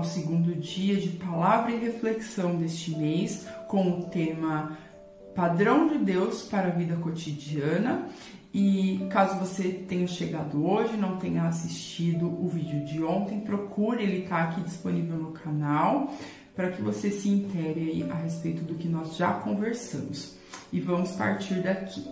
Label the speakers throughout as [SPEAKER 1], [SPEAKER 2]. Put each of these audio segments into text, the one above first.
[SPEAKER 1] segundo dia de palavra e reflexão deste mês com o tema Padrão de Deus para a Vida Cotidiana. E caso você tenha chegado hoje, não tenha assistido o vídeo de ontem, procure, ele está aqui disponível no canal, para que você se intere aí a respeito do que nós já conversamos. E vamos partir daqui.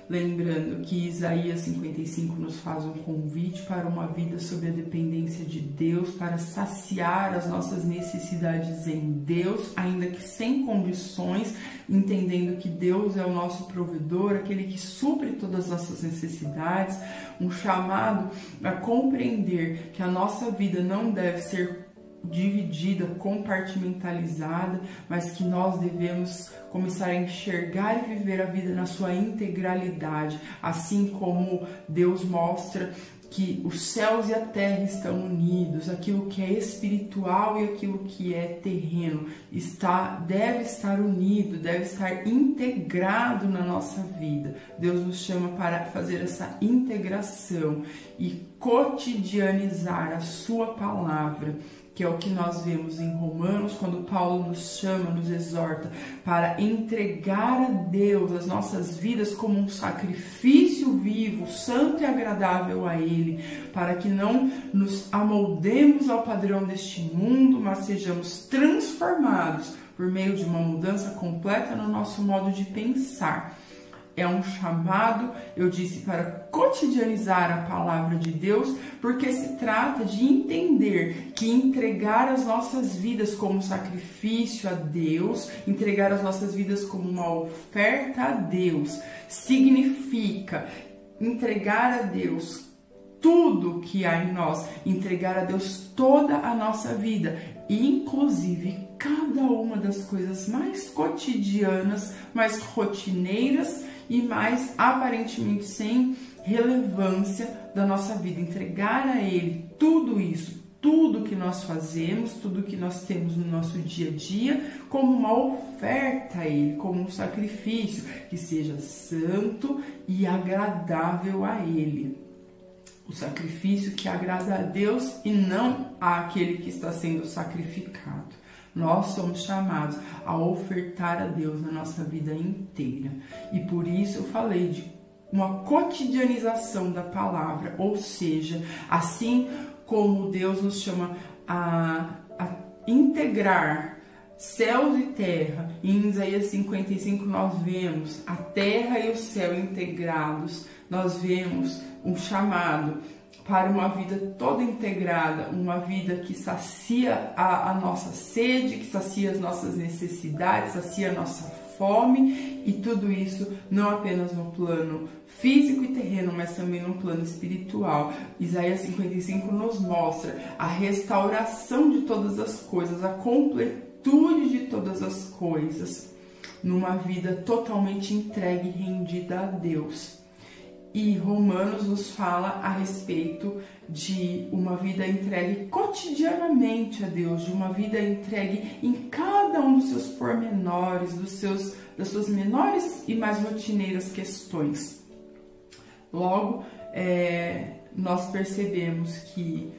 [SPEAKER 1] Lembrando que Isaías 55 nos faz um convite para uma vida sob a dependência de Deus, para saciar as nossas necessidades em Deus, ainda que sem condições, entendendo que Deus é o nosso provedor, aquele que supre todas as nossas necessidades, um chamado a compreender que a nossa vida não deve ser dividida, compartimentalizada, mas que nós devemos começar a enxergar e viver a vida na sua integralidade, assim como Deus mostra que os céus e a terra estão unidos, aquilo que é espiritual e aquilo que é terreno deve estar unido, deve estar integrado na nossa vida. Deus nos chama para fazer essa integração e cotidianizar a sua palavra, que é o que nós vemos em Romanos, quando Paulo nos chama, nos exorta para entregar a Deus as nossas vidas como um sacrifício vivo, santo e agradável a Ele, para que não nos amoldemos ao padrão deste mundo, mas sejamos transformados por meio de uma mudança completa no nosso modo de pensar. É um chamado, eu disse, para cotidianizar a palavra de Deus, porque se trata de entender que entregar as nossas vidas como sacrifício a Deus, entregar as nossas vidas como uma oferta a Deus, significa entregar a Deus tudo que há em nós, entregar a Deus toda a nossa vida, inclusive cada uma das coisas mais cotidianas, mais rotineiras e mais aparentemente sem relevância da nossa vida. Entregar a Ele tudo isso, tudo que nós fazemos, tudo que nós temos no nosso dia a dia, como uma oferta a Ele, como um sacrifício que seja santo e agradável a Ele. O sacrifício que agrada a Deus e não àquele que está sendo sacrificado. Nós somos chamados a ofertar a Deus na nossa vida inteira. E por isso eu falei de uma cotidianização da palavra, ou seja, assim como Deus nos chama a integrar céus e terra. Em Isaías 55 nós vemos a terra e o céu integrados. Nós vemos um chamado para uma vida toda integrada, uma vida que sacia a nossa sede, que sacia as nossas necessidades, sacia a nossa fome, e tudo isso não apenas no plano físico e terreno, mas também no plano espiritual. Isaías 55 nos mostra a restauração de todas as coisas, a completude de todas as coisas, numa vida totalmente entregue e rendida a Deus. E Romanos nos fala a respeito de uma vida entregue cotidianamente a Deus, de uma vida entregue em cada um dos seus pormenores, das suas menores e mais rotineiras questões. Logo, nós percebemos que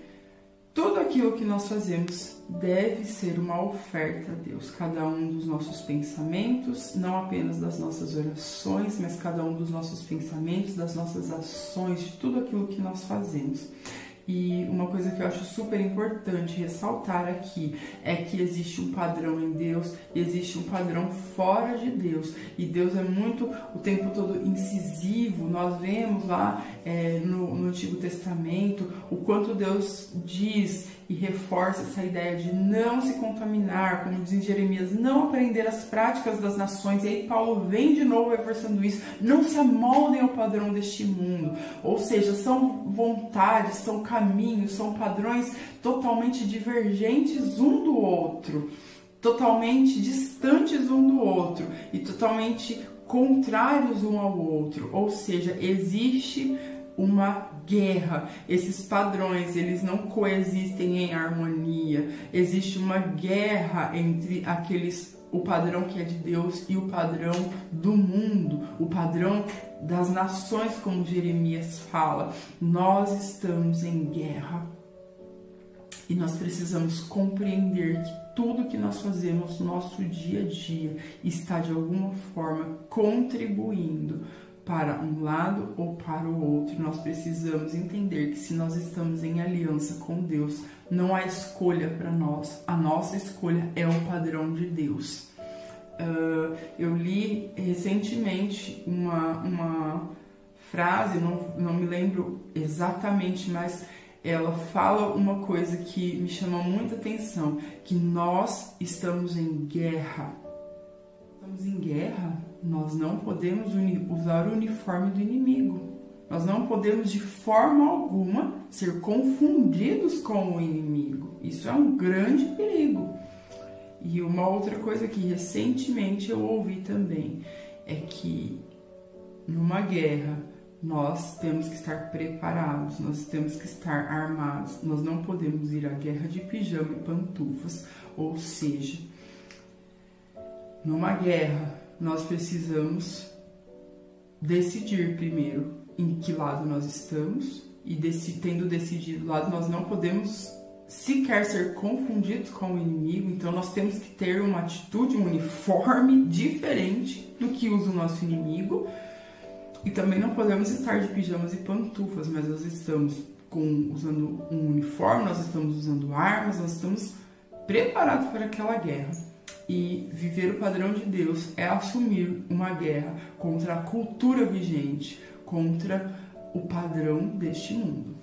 [SPEAKER 1] tudo aquilo que nós fazemos deve ser uma oferta a Deus. Cada um dos nossos pensamentos, não apenas das nossas orações, mas cada um dos nossos pensamentos, das nossas ações, de tudo aquilo que nós fazemos. E uma coisa que eu acho super importante ressaltar aqui é que existe um padrão em Deus e existe um padrão fora de Deus. E Deus é muito, o tempo todo, incisivo. Nós vemos lá no Antigo Testamento o quanto Deus diz e reforça essa ideia de não se contaminar, como diz em Jeremias, não aprender as práticas das nações. E aí Paulo vem de novo reforçando isso, não se amoldem ao padrão deste mundo. Ou seja, são vontades, são caminhos, são padrões totalmente divergentes um do outro, totalmente distantes um do outro e totalmente contrários um ao outro. Ou seja, existe uma guerra. Esses padrões, eles não coexistem em harmonia. Existe uma guerra entre o padrão que é de Deus e o padrão do mundo, o padrão das nações, como Jeremias fala. Nós estamos em guerra. E nós precisamos compreender que tudo que nós fazemos no nosso dia a dia está de alguma forma contribuindo para um lado ou para o outro. Nós precisamos entender que se nós estamos em aliança com Deus, não há escolha para nós. A nossa escolha é o padrão de Deus. Eu li recentemente uma frase, não me lembro exatamente, mas ela fala uma coisa que me chama muita atenção, que nós estamos em guerra. Estamos em guerra, nós não podemos usar o uniforme do inimigo. Nós não podemos de forma alguma ser confundidos com o inimigo. Isso é um grande perigo. E uma outra coisa que recentemente eu ouvi também é que numa guerra nós temos que estar preparados, nós temos que estar armados. Nós não podemos ir à guerra de pijama e pantufas. Ou seja, numa guerra nós precisamos decidir primeiro em que lado nós estamos, e tendo decidido o lado, nós não podemos sequer ser confundidos com o inimigo. Então nós temos que ter uma atitude, um uniforme diferente do que usa o nosso inimigo. E também não podemos estar de pijamas e pantufas, mas nós estamos usando um uniforme, nós estamos usando armas, nós estamos preparados para aquela guerra. E viver o padrão de Deus é assumir uma guerra contra a cultura vigente, contra o padrão deste mundo.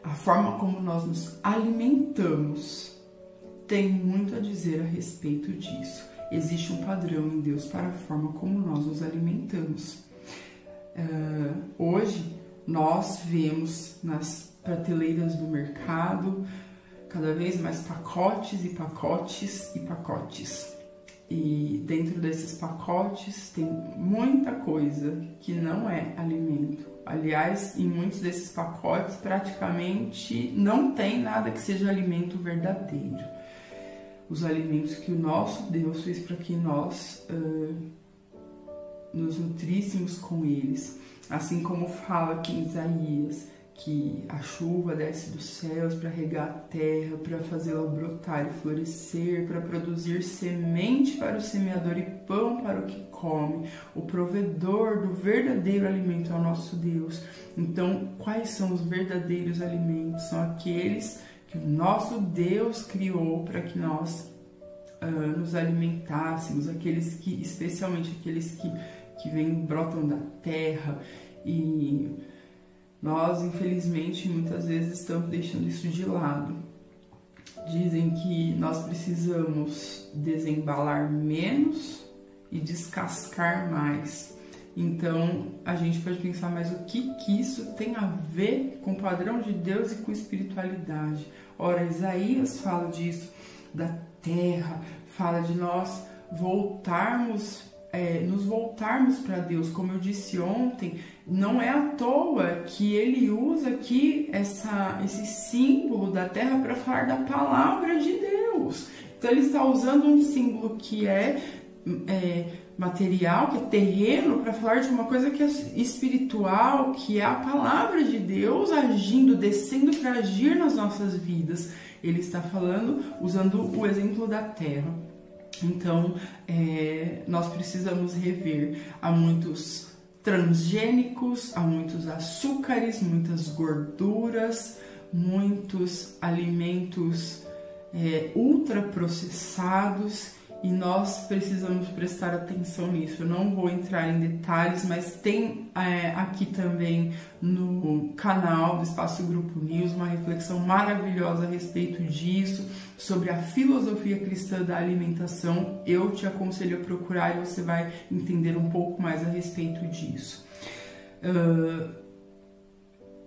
[SPEAKER 1] A forma como nós nos alimentamos tem muito a dizer a respeito disso. Existe um padrão em Deus para a forma como nós nos alimentamos. Hoje nós vemos nas prateleiras do mercado cada vez mais pacotes e pacotes e pacotes. E dentro desses pacotes tem muita coisa que não é alimento. Aliás, em muitos desses pacotes praticamente não tem nada que seja alimento verdadeiro. Os alimentos que o nosso Deus fez para que nós nos nutríssemos com eles. Assim como fala aqui em Isaías, que a chuva desce dos céus para regar a terra, para fazê-la brotar e florescer, para produzir semente para o semeador e pão para o que come. O provedor do verdadeiro alimento é o nosso Deus. Então, quais são os verdadeiros alimentos? São aqueles que o nosso Deus criou para que nós nos alimentássemos, especialmente aqueles que brotam da terra. E nós, infelizmente, muitas vezes estamos deixando isso de lado. Dizem que nós precisamos desembalar menos e descascar mais. Então, a gente pode pensar, mas o que isso tem a ver com o padrão de Deus e com espiritualidade? Ora, Isaías fala disso, da terra, fala de nós nos voltarmos para Deus. Como eu disse ontem, não é à toa que ele usa aqui esse símbolo da terra para falar da palavra de Deus. Então ele está usando um símbolo que é material, que é terreno, para falar de uma coisa que é espiritual, que é a palavra de Deus agindo, descendo para agir nas nossas vidas. Ele está falando, usando o exemplo da terra. Então, nós precisamos rever. Há muitos transgênicos, há muitos açúcares, muitas gorduras, muitos alimentos ultraprocessados, e nós precisamos prestar atenção nisso. Eu não vou entrar em detalhes, mas tem aqui também no canal do Espaço Grupo News uma reflexão maravilhosa a respeito disso, sobre a filosofia cristã da alimentação. Eu te aconselho a procurar e você vai entender um pouco mais a respeito disso.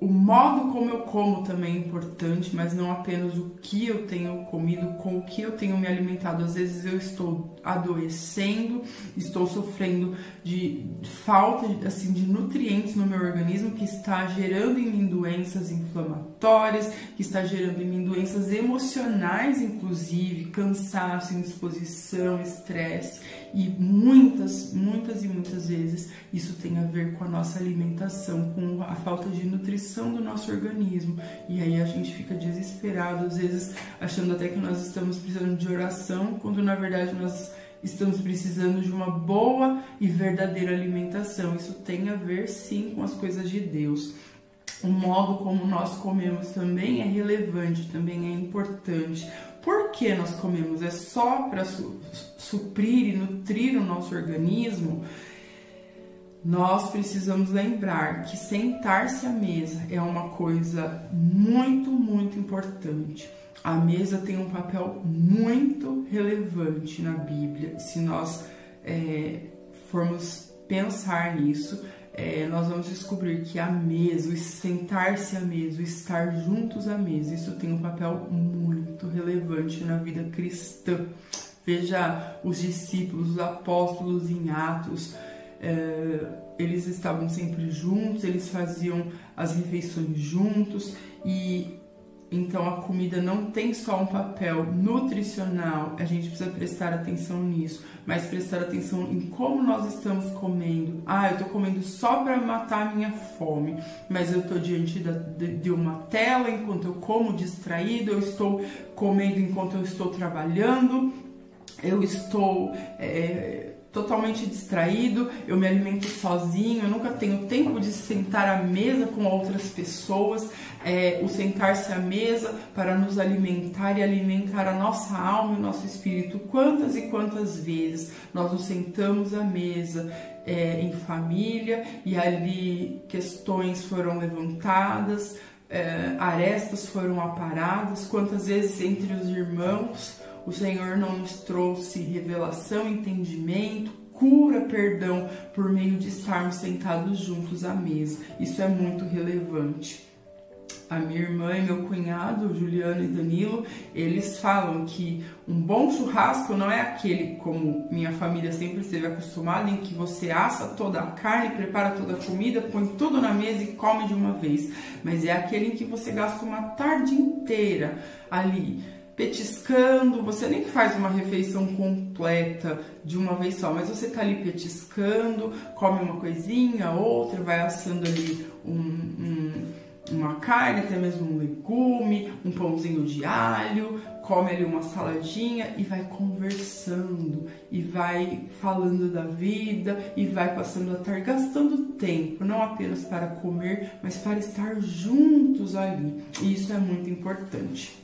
[SPEAKER 1] O modo como eu como também é importante, mas não apenas o que eu tenho comido, com o que eu tenho me alimentado. Às vezes eu estou adoecendo, estou sofrendo de falta de nutrientes no meu organismo, que está gerando em mim doenças inflamatórias, inflamatórias, que está gerando em mim doenças emocionais, inclusive, cansaço, indisposição, estresse, e muitas vezes isso tem a ver com a nossa alimentação, com a falta de nutrição do nosso organismo, e aí a gente fica desesperado, às vezes achando até que nós estamos precisando de oração, quando na verdade nós estamos precisando de uma boa e verdadeira alimentação. Isso tem a ver sim com as coisas de Deus. O modo como nós comemos também é relevante, também é importante. Por que nós comemos? É só para suprir e nutrir o nosso organismo? Nós precisamos lembrar que sentar-se à mesa é uma coisa muito importante. A mesa tem um papel muito relevante na Bíblia. Se nós formos pensar nisso, nós vamos descobrir que a mesa, o sentar-se à mesa, o estar juntos à mesa, isso tem um papel muito relevante na vida cristã. Veja os discípulos, os apóstolos em Atos, eles estavam sempre juntos, eles faziam as refeições juntos, e então a comida não tem só um papel nutricional, a gente precisa prestar atenção nisso, mas prestar atenção em como nós estamos comendo. Eu estou comendo só para matar a minha fome, mas eu estou diante de uma tela enquanto eu como distraído, eu estou comendo enquanto eu estou trabalhando, eu estou totalmente distraído, eu me alimento sozinho, eu nunca tenho tempo de sentar à mesa com outras pessoas. O sentar-se à mesa para nos alimentar e alimentar a nossa alma e o nosso espírito. Quantas e quantas vezes nós nos sentamos à mesa em família e ali questões foram levantadas, arestas foram aparadas, quantas vezes entre os irmãos o Senhor não nos trouxe revelação, entendimento, cura, perdão, por meio de estarmos sentados juntos à mesa. Isso é muito relevante. A minha irmã e meu cunhado, Juliano e Danilo, eles falam que um bom churrasco não é aquele, como minha família sempre esteve acostumada, em que você assa toda a carne, prepara toda a comida, põe tudo na mesa e come de uma vez. Mas é aquele em que você gasta uma tarde inteira ali, petiscando. Você nem faz uma refeição completa de uma vez só, mas você tá ali petiscando, come uma coisinha, outra, vai assando ali uma carne, até mesmo um legume, um pãozinho de alho, come ali uma saladinha e vai conversando, e vai falando da vida, e vai passando a tarde, gastando tempo, não apenas para comer, mas para estar juntos ali. E isso é muito importante.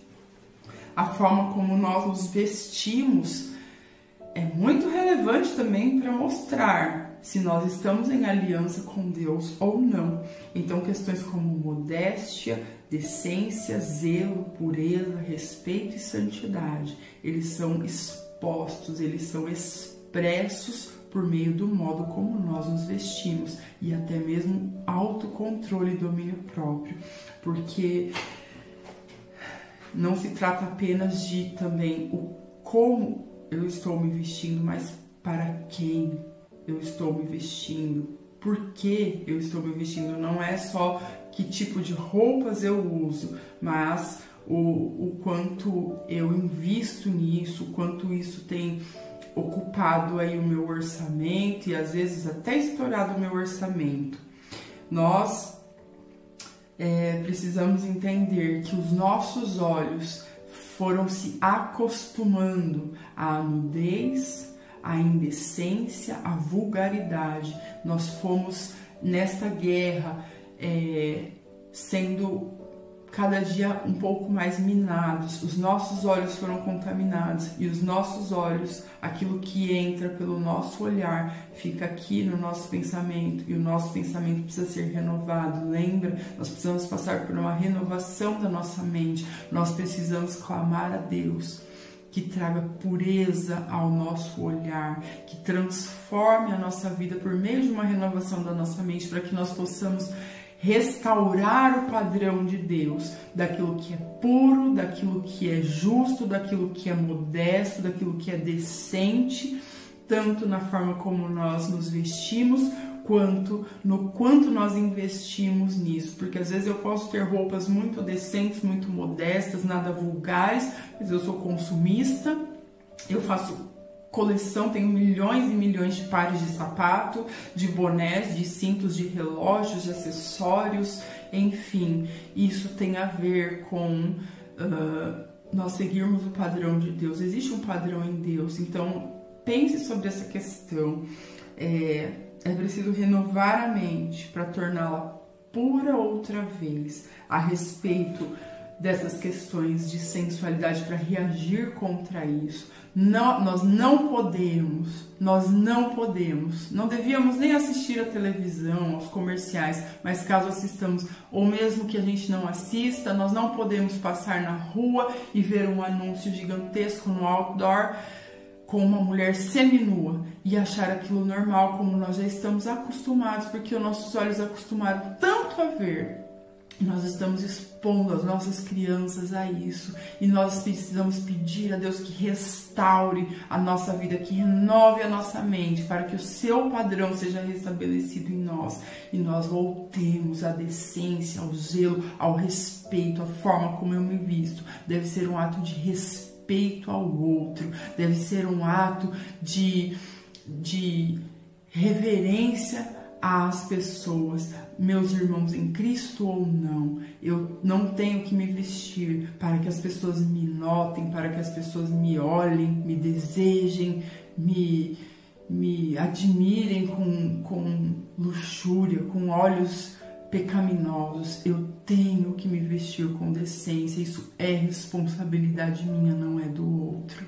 [SPEAKER 1] A forma como nós nos vestimos é muito relevante também para mostrar se nós estamos em aliança com Deus ou não. Então, questões como modéstia, decência, zelo, pureza, respeito e santidade, eles são expostos, eles são expressos por meio do modo como nós nos vestimos, e até mesmo autocontrole e domínio próprio, porque não se trata apenas de também o como eu estou me vestindo, mas para quem eu estou me vestindo, por que eu estou me vestindo. Não é só que tipo de roupas eu uso, mas o quanto eu invisto nisso, o quanto isso tem ocupado aí o meu orçamento e às vezes até estourado o meu orçamento. Nós precisamos entender que os nossos olhos foram se acostumando à nudez, à indecência, à vulgaridade. Nós fomos nesta guerra sendo cada dia um pouco mais minados. Os nossos olhos foram contaminados e os nossos olhos, aquilo que entra pelo nosso olhar, fica aqui no nosso pensamento, e o nosso pensamento precisa ser renovado. Lembra? Nós precisamos passar por uma renovação da nossa mente. Nós precisamos clamar a Deus que traga pureza ao nosso olhar, que transforme a nossa vida por meio de uma renovação da nossa mente, para que nós possamos restaurar o padrão de Deus, daquilo que é puro, daquilo que é justo, daquilo que é modesto, daquilo que é decente, tanto na forma como nós nos vestimos, quanto no quanto nós investimos nisso, porque às vezes eu posso ter roupas muito decentes, muito modestas, nada vulgares, mas eu sou consumista, eu faço coleção, tenho milhões e milhões de pares de sapato, de bonés, de cintos, de relógios, de acessórios, enfim, isso tem a ver com nós seguirmos o padrão de Deus. Existe um padrão em Deus, então pense sobre essa questão. É preciso renovar a mente para torná-la pura outra vez a respeito dessas questões de sensualidade, para reagir contra isso. Nós não podemos, não devíamos nem assistir à televisão, aos comerciais, mas caso assistamos, ou mesmo que a gente não assista, nós não podemos passar na rua e ver um anúncio gigantesco no outdoor com uma mulher seminua e achar aquilo normal, como nós já estamos acostumados, porque os nossos olhos acostumaram tanto a ver. Nós estamos expondo as nossas crianças a isso, e nós precisamos pedir a Deus que restaure a nossa vida, que renove a nossa mente, para que o seu padrão seja restabelecido em nós, e nós voltemos à decência, ao zelo, ao respeito. A forma como eu me visto deve ser um ato de respeito ao outro, deve ser um ato de reverência às pessoas, meus irmãos em Cristo ou não. Eu não tenho que me vestir para que as pessoas me notem, para que as pessoas me olhem, me desejem, me admirem com luxúria, com olhos pecaminosos. Eu tenho que me vestir com decência. Isso é responsabilidade minha, não é do outro.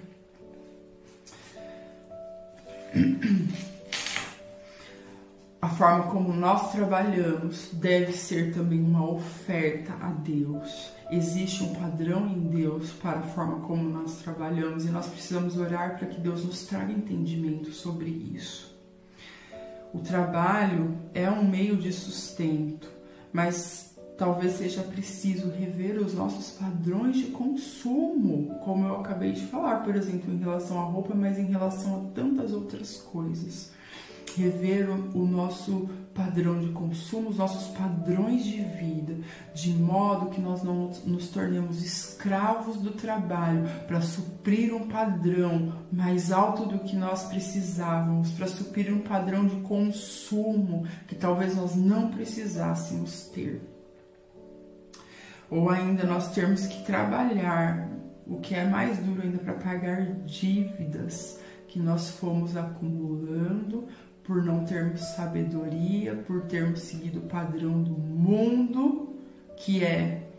[SPEAKER 1] A forma como nós trabalhamos deve ser também uma oferta a Deus. Existe um padrão em Deus para a forma como nós trabalhamos, e nós precisamos orar para que Deus nos traga entendimento sobre isso. O trabalho é um meio de sustento, mas talvez seja preciso rever os nossos padrões de consumo, como eu acabei de falar, por exemplo, em relação à roupa, mas em relação a tantas outras coisas. Rever o nosso padrão de consumo, os nossos padrões de vida, de modo que nós não nos tornemos escravos do trabalho para suprir um padrão mais alto do que nós precisávamos, para suprir um padrão de consumo que talvez nós não precisássemos ter. Ou ainda nós termos que trabalhar, o que é mais duro ainda, para pagar dívidas que nós fomos acumulando por não termos sabedoria, por termos seguido o padrão do mundo, que é,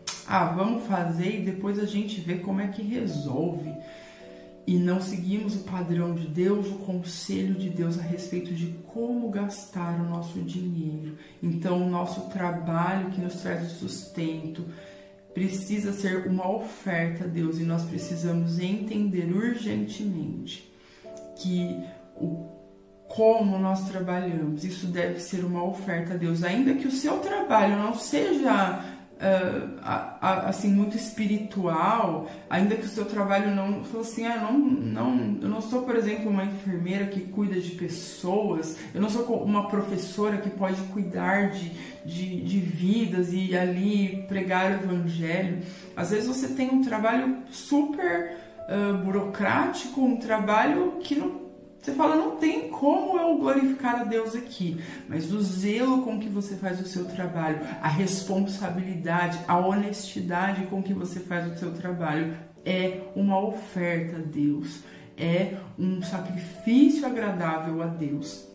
[SPEAKER 1] vamos fazer e depois a gente vê como é que resolve. E não seguimos o padrão de Deus, o conselho de Deus a respeito de como gastar o nosso dinheiro. Então, o nosso trabalho que nos traz o sustento precisa ser uma oferta a Deus, e nós precisamos entender urgentemente que como nós trabalhamos, isso deve ser uma oferta a Deus, ainda que o seu trabalho não seja assim muito espiritual, ainda que o seu trabalho não assim, eu não sou, por exemplo, uma enfermeira que cuida de pessoas, eu não sou uma professora que pode cuidar de vidas e ali pregar o evangelho. Às vezes você tem um trabalho super burocrático, um trabalho que não, você fala, não tem como eu glorificar a Deus aqui, mas o zelo com que você faz o seu trabalho, a responsabilidade, a honestidade com que você faz o seu trabalho é uma oferta a Deus, é um sacrifício agradável a Deus.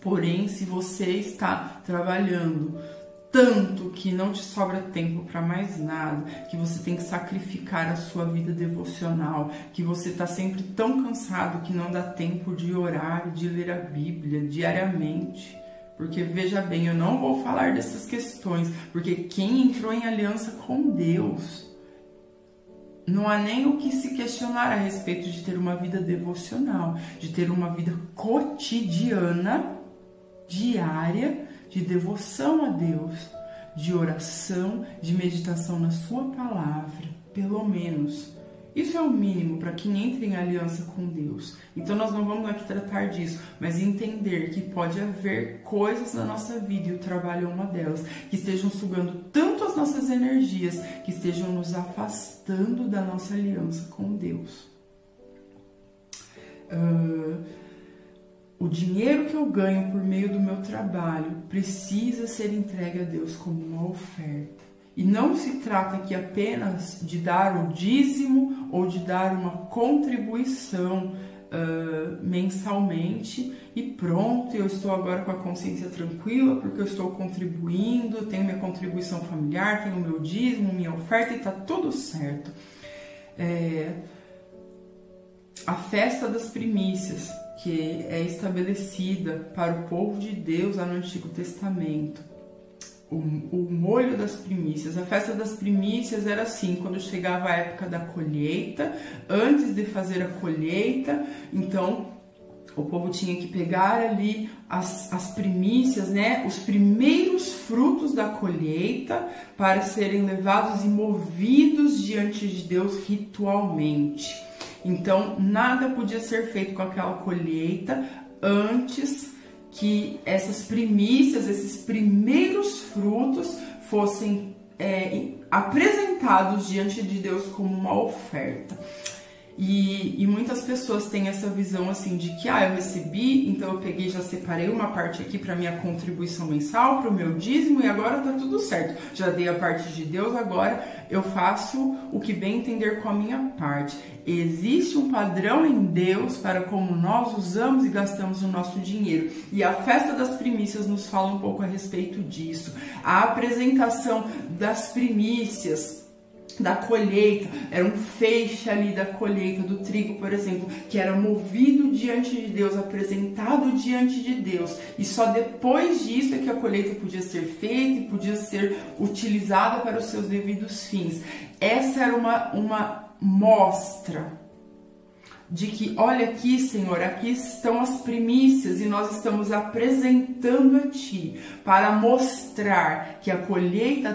[SPEAKER 1] Porém, se você está trabalhando tanto que não te sobra tempo para mais nada, que você tem que sacrificar a sua vida devocional, que você está sempre tão cansado que não dá tempo de orar, de ler a Bíblia diariamente. Porque veja bem, eu não vou falar dessas questões, porque quem entrou em aliança com Deus, não há nem o que se questionar a respeito de ter uma vida devocional, de ter uma vida cotidiana, diária, de devoção a Deus, de oração, de meditação na sua palavra, pelo menos. Isso é o mínimo para quem entra em aliança com Deus. Então nós não vamos aqui tratar disso, mas entender que pode haver coisas na nossa vida, e o trabalho é uma delas, que estejam sugando tanto as nossas energias, que estejam nos afastando da nossa aliança com Deus. O dinheiro que eu ganho por meio do meu trabalho precisa ser entregue a Deus como uma oferta. E não se trata aqui apenas de dar o dízimo ou de dar uma contribuição mensalmente e pronto, eu estou agora com a consciência tranquila porque eu estou contribuindo, tenho minha contribuição familiar, tenho meu dízimo, minha oferta e está tudo certo. A festa das primícias, que é estabelecida para o povo de Deus lá no Antigo Testamento, o molho das primícias. A festa das primícias era assim, quando chegava a época da colheita, antes de fazer a colheita, então o povo tinha que pegar ali as primícias, né, os primeiros frutos da colheita, para serem levados e movidos diante de Deus ritualmente. Então nada podia ser feito com aquela colheita antes que essas primícias, esses primeiros frutos fossem apresentados diante de Deus como uma oferta. E muitas pessoas têm essa visão assim de que eu recebi, então eu peguei, já separei uma parte aqui para minha contribuição mensal, para o meu dízimo, e agora tá tudo certo. Já dei a parte de Deus, agora eu faço o que bem entender com a minha parte. Existe um padrão em Deus para como nós usamos e gastamos o nosso dinheiro. E a festa das primícias nos fala um pouco a respeito disso. A apresentação das primícias da colheita, era um feixe ali da colheita do trigo, por exemplo, que era movido diante de Deus, apresentado diante de Deus, e só depois disso é que a colheita podia ser feita e podia ser utilizada para os seus devidos fins. Essa era uma mostra de que, olha aqui, Senhor, aqui estão as primícias e nós estamos apresentando a Ti para mostrar que a colheita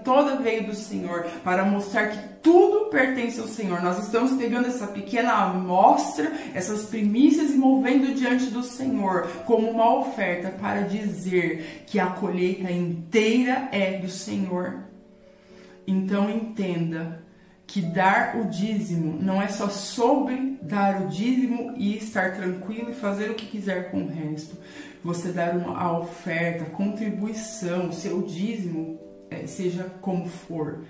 [SPEAKER 1] toda veio do Senhor, para mostrar que tudo pertence ao Senhor. Nós estamos pegando essa pequena amostra, essas primícias, e movendo diante do Senhor como uma oferta para dizer que a colheita inteira é do Senhor. Então entenda que dar o dízimo não é só sobre dar o dízimo e estar tranquilo e fazer o que quiser com o resto. Você dar a oferta, a contribuição, o seu dízimo, seja como for,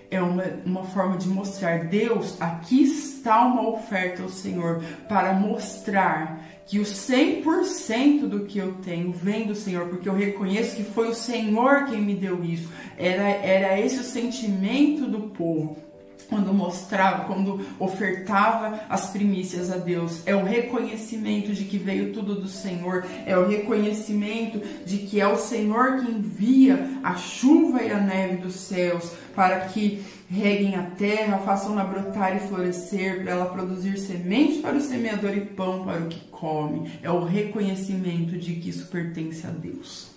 [SPEAKER 1] é uma forma de mostrar: Deus, aqui está uma oferta ao Senhor, para mostrar que o 100% do que eu tenho vem do Senhor, porque eu reconheço que foi o Senhor quem me deu isso. Era esse o sentimento do povo quando mostrava, quando ofertava as primícias a Deus. É o reconhecimento de que veio tudo do Senhor, é o reconhecimento de que é o Senhor que envia a chuva e a neve dos céus para que reguem a terra, façam-na brotar e florescer, para ela produzir semente para o semeador e pão para o que come. É o reconhecimento de que isso pertence a Deus.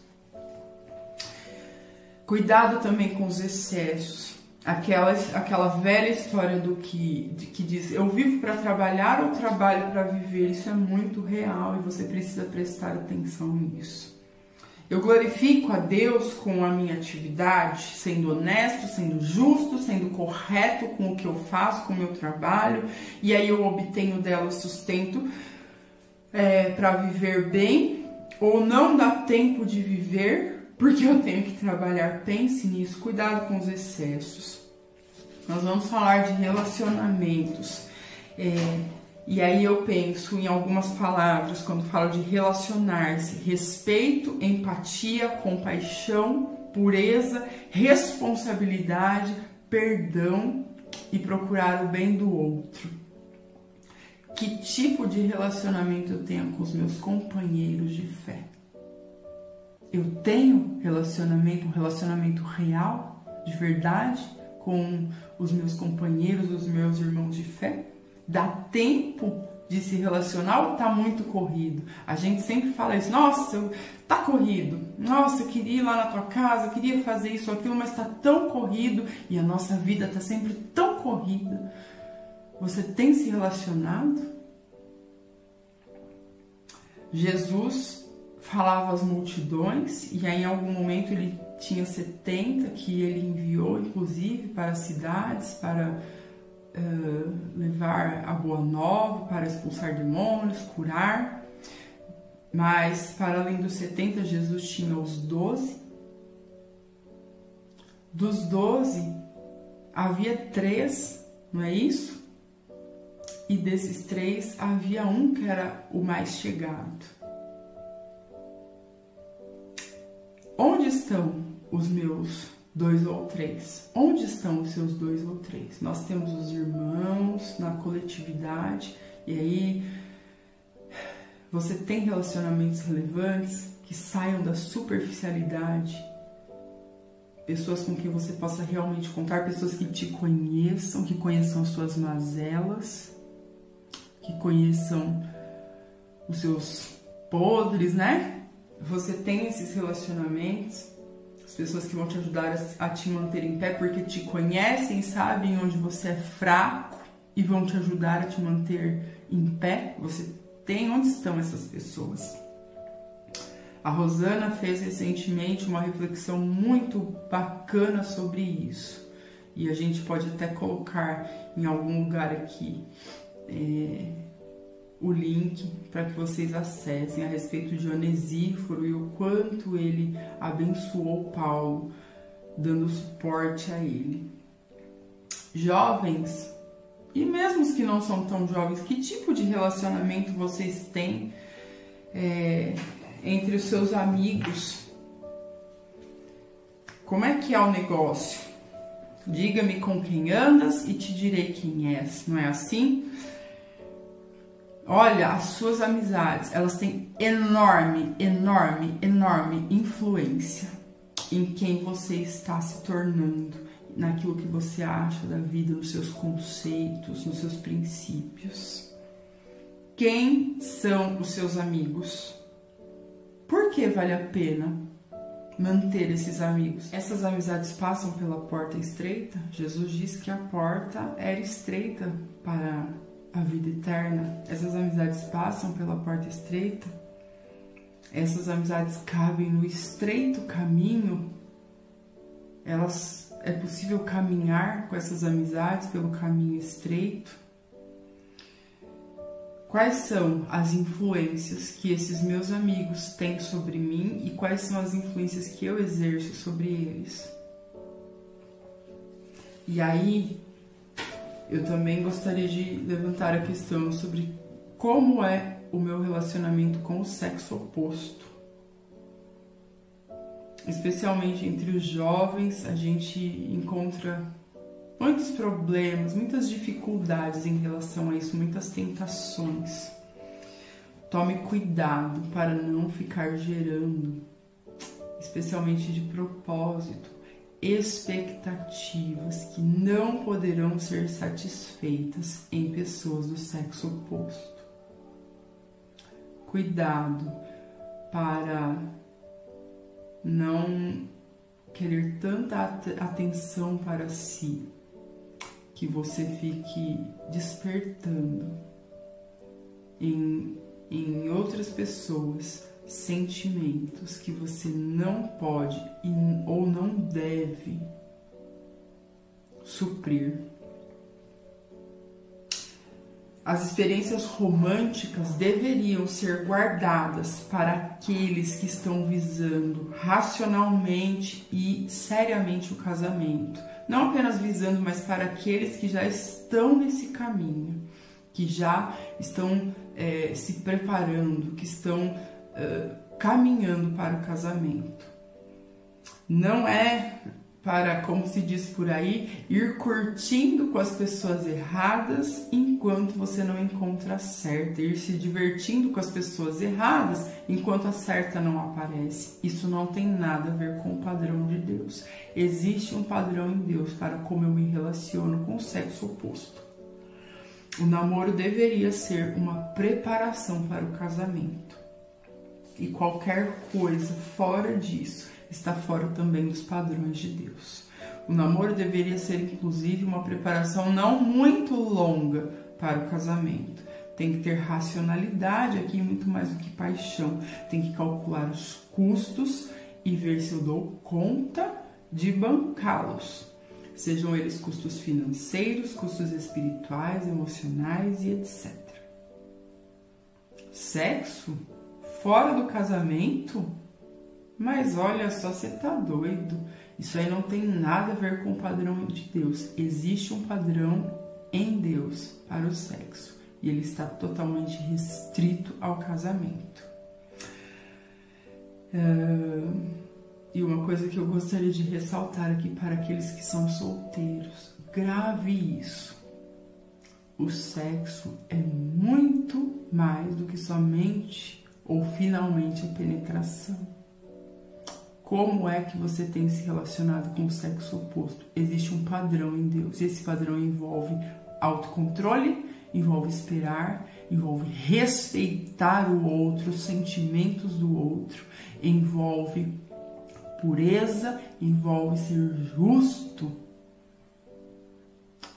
[SPEAKER 1] Cuidado também com os excessos. Aquela velha história que diz: eu vivo para trabalhar ou trabalho para viver. Isso é muito real e você precisa prestar atenção nisso. Eu glorifico a Deus com a minha atividade, sendo honesto, sendo justo, sendo correto com o que eu faço, com o meu trabalho, e aí eu obtenho dela o sustento para viver bem, ou não dá tempo de viver porque eu tenho que trabalhar. Pense nisso, cuidado com os excessos. Nós vamos falar de relacionamentos. E aí eu penso em algumas palavras quando falo de relacionar-se: respeito, empatia, compaixão, pureza, responsabilidade, perdão e procurar o bem do outro. Que tipo de relacionamento eu tenho com os meus companheiros de fé? Eu tenho um relacionamento real, de verdade, com os meus companheiros, os meus irmãos de fé? Dá tempo de se relacionar ou tá muito corrido? A gente sempre fala isso: nossa, tá corrido, nossa, eu queria ir lá na tua casa, eu queria fazer isso ou aquilo, mas tá tão corrido, e a nossa vida tá sempre tão corrida, você tem se relacionado? Jesus falava às multidões, e aí em algum momento ele tinha 70 que ele enviou, inclusive, para cidades, para levar a boa nova, para expulsar demônios, curar. Mas, para além dos 70, Jesus tinha os 12. Dos 12, havia 3, não é isso? E desses 3, havia um que era o mais chegado. Onde estão os meus 2 ou 3? Onde estão os seus 2 ou 3? Nós temos os irmãos na coletividade, e aí você tem relacionamentos relevantes que saiam da superficialidade, pessoas com quem você possa realmente contar, pessoas que te conheçam, que conheçam as suas mazelas, que conheçam os seus podres, né? Você tem esses relacionamentos, as pessoas que vão te ajudar a te manter em pé porque te conhecem, sabem onde você é fraco e vão te ajudar a te manter em pé. Você tem, onde estão essas pessoas? A Rosana fez recentemente uma reflexão muito bacana sobre isso. E a gente pode até colocar em algum lugar aqui o link para que vocês acessem a respeito de Onesíforo e o quanto ele abençoou Paulo, dando suporte a ele. Jovens, e mesmo os que não são tão jovens, que tipo de relacionamento vocês têm entre os seus amigos? Como é que é o negócio? Diga-me com quem andas e te direi quem és, não é assim? Olha, as suas amizades, elas têm enorme influência em quem você está se tornando, naquilo que você acha da vida, nos seus conceitos, nos seus princípios. Quem são os seus amigos? Por que vale a pena manter esses amigos? Essas amizades passam pela porta estreita? Jesus disse que a porta era estreita para a vida eterna. Essas amizades passam pela porta estreita? Essas amizades cabem no estreito caminho? É possível caminhar com essas amizades pelo caminho estreito? Quais são as influências que esses meus amigos têm sobre mim e quais são as influências que eu exerço sobre eles? E aí, eu também gostaria de levantar a questão sobre como é o meu relacionamento com o sexo oposto. Especialmente entre os jovens, a gente encontra muitos problemas, muitas dificuldades em relação a isso, muitas tentações. Tome cuidado para não ficar gerando, especialmente de propósito, expectativas que não poderão ser satisfeitas em pessoas do sexo oposto. Cuidado para não querer tanta atenção para si, que você fique despertando em outras pessoas sentimentos que você não pode ou não deve suprir. As experiências românticas deveriam ser guardadas para aqueles que estão visando racionalmente e seriamente o casamento. Não apenas visando, mas para aqueles que já estão nesse caminho, que já estão se preparando, que estão caminhando para o casamento. Não é para, como se diz por aí, ir curtindo com as pessoas erradas enquanto você não encontra a certa, ir se divertindo com as pessoas erradas enquanto a certa não aparece. Isso não tem nada a ver com o padrão de Deus. Existe um padrão em Deus para como eu me relaciono com o sexo oposto. O namoro deveria ser uma preparação para o casamento. E qualquer coisa fora disso está fora também dos padrões de Deus. O namoro deveria ser, inclusive, uma preparação não muito longa para o casamento. Tem que ter racionalidade aqui, muito mais do que paixão. Tem que calcular os custos e ver se eu dou conta de bancá-los. Sejam eles custos financeiros, custos espirituais, emocionais e etc. Sexo? Fora do casamento? Mas olha só, você tá doido. Isso aí não tem nada a ver com o padrão de Deus. Existe um padrão em Deus para o sexo. E ele está totalmente restrito ao casamento. E uma coisa que eu gostaria de ressaltar aqui para aqueles que são solteiros. Grave isso. O sexo é muito mais do que somente ou finalmente a penetração. Como é que você tem se relacionado com o sexo oposto? Existe um padrão em Deus. E esse padrão envolve autocontrole, envolve esperar, envolve respeitar o outro, os sentimentos do outro, envolve pureza, envolve ser justo.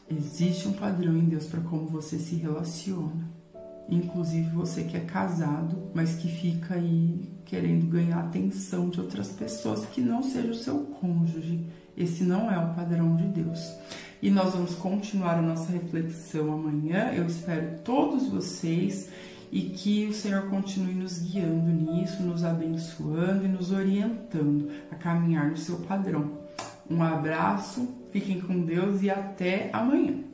[SPEAKER 1] Existe um padrão em Deus para como você se relaciona. Inclusive você que é casado, mas que fica aí querendo ganhar atenção de outras pessoas que não seja o seu cônjuge. Esse não é o padrão de Deus. E nós vamos continuar a nossa reflexão amanhã. Eu espero todos vocês e que o Senhor continue nos guiando nisso, nos abençoando e nos orientando a caminhar no seu padrão. Um abraço, fiquem com Deus e até amanhã.